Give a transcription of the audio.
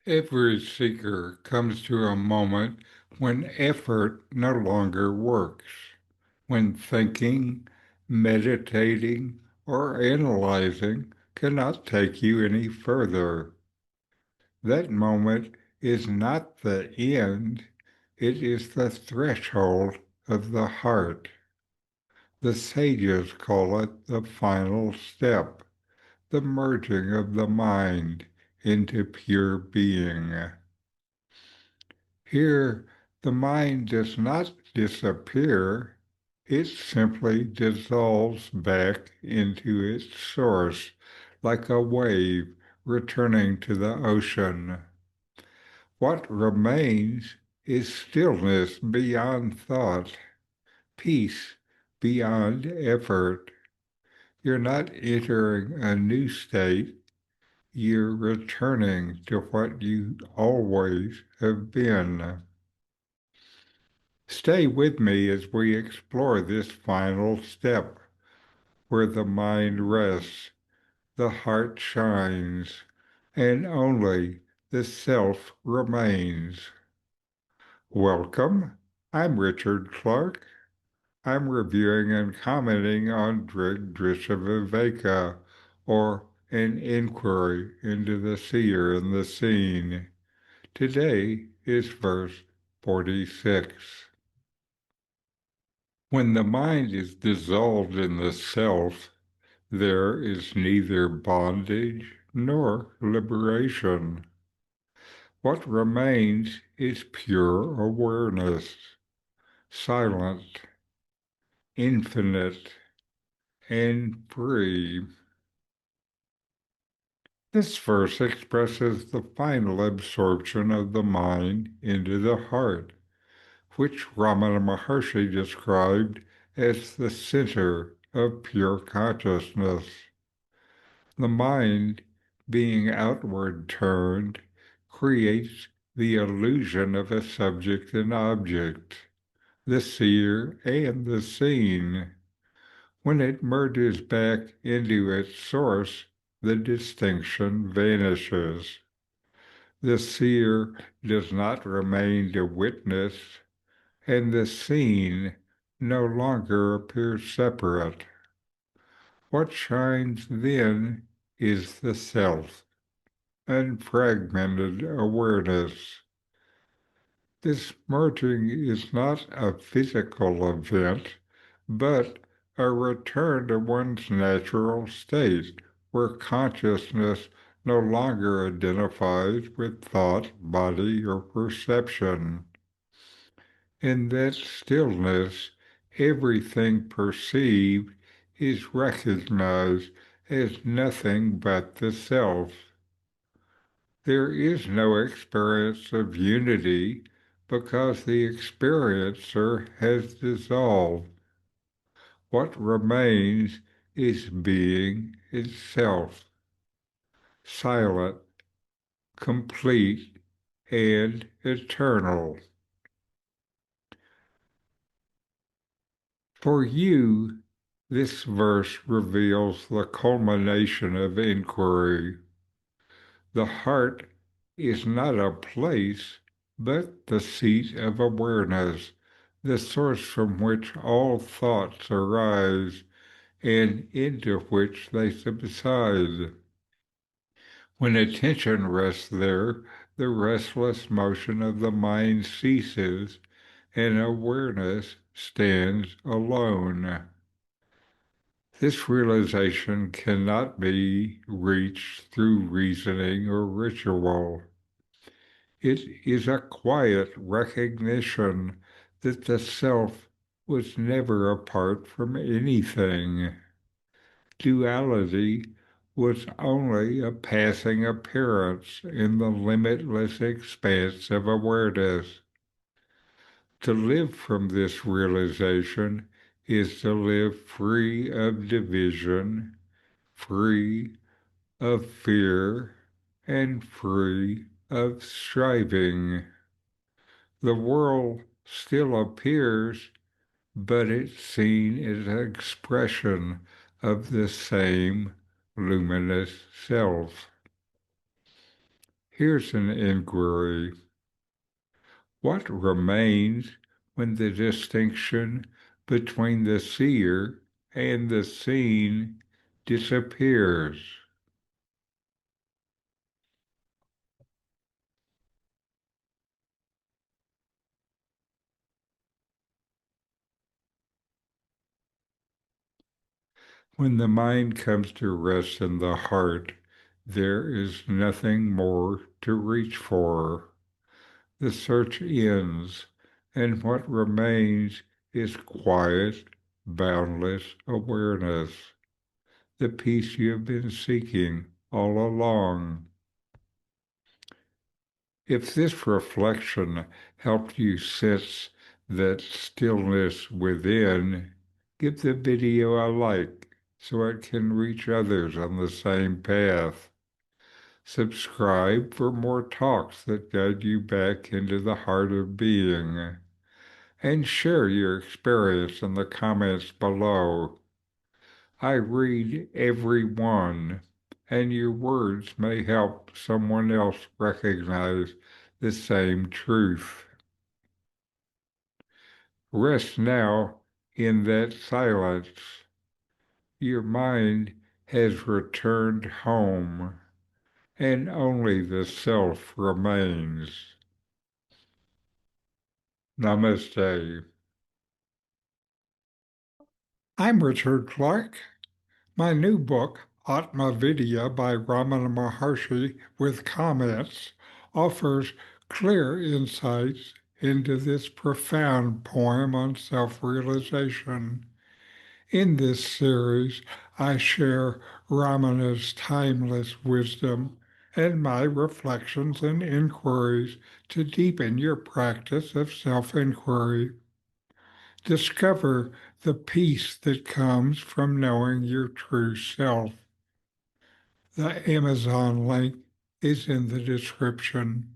Every seeker comes to a moment when effort no longer works, when thinking, meditating, or analyzing cannot take you any further. That moment is not the end, it is the threshold of the heart. The sages call it the final step, the merging of the mind into pure being. Here, the mind does not disappear, it simply dissolves back into its source, like a wave returning to the ocean. What remains is stillness beyond thought, peace beyond effort. You're not entering a new state, you're returning to what you always have been. Stay with me as we explore this final step, where the mind rests, the heart shines, and only the self remains. Welcome. I'm Richard Clarke. I'm reviewing and commenting on Drg Drsya Viveka, or An Inquiry into the Seer and the Seen. Today is verse 46. When the mind is dissolved in the self, there is neither bondage nor liberation. What remains is pure awareness, silent, infinite, and free. This verse expresses the final absorption of the mind into the heart, which RamanaMaharshi described as the center of pure consciousness. The mind, being outward turned, creates the illusion of a subject and object, the seer and the seen. When it merges back into its source, the distinction vanishes. The seer does not remain to witness, and the seen no longer appears separate. What shines then is the self, unfragmented awareness. This merging is not a physical event, but a return to one's natural state, where consciousness no longer identifies with thought, body, or perception. In that stillness, everything perceived is recognized as nothing but the self. There is no experience of unity because the experiencer has dissolved. What remains is being itself, silent, complete, and eternal. For you, this verse reveals the culmination of inquiry. The heart is not a place, but the seat of awareness, the source from which all thoughts arise and into which they subside. When attention rests there, the restless motion of the mind ceases, and awareness stands alone. This realization cannot be reached through reasoning or ritual. It is a quiet recognition that the self was never apart from anything. Duality was only a passing appearance in the limitless expanse of awareness. To live from this realization is to live free of division, free of fear, and free of striving. The world still appears, but it's seen as an expression of the same luminous self. Here's an inquiry. What remains when the distinction between the seer and the seen disappears? When the mind comes to rest in the heart, there is nothing more to reach for. The search ends, and what remains is quiet, boundless awareness, the peace you have been seeking all along. If this reflection helped you sense that stillness within, give the video a like so it can reach others on the same path. Subscribe for more talks that guide you back into the heart of being, and share your experience in the comments below. I read every one, and your words may help someone else recognize the same truth. Rest now in that silence. Your mind has returned home, and only the self remains. Namaste. I'm Richard Clarke. My new book, Atma Vidya by RamanaMaharshi with comments, offers clear insights into this profound poem on self-realization. In this series, I share Ramana's timeless wisdom and my reflections and inquiries to deepen your practice of self-inquiry. Discover the peace that comes from knowing your true self. The Amazon link is in the description.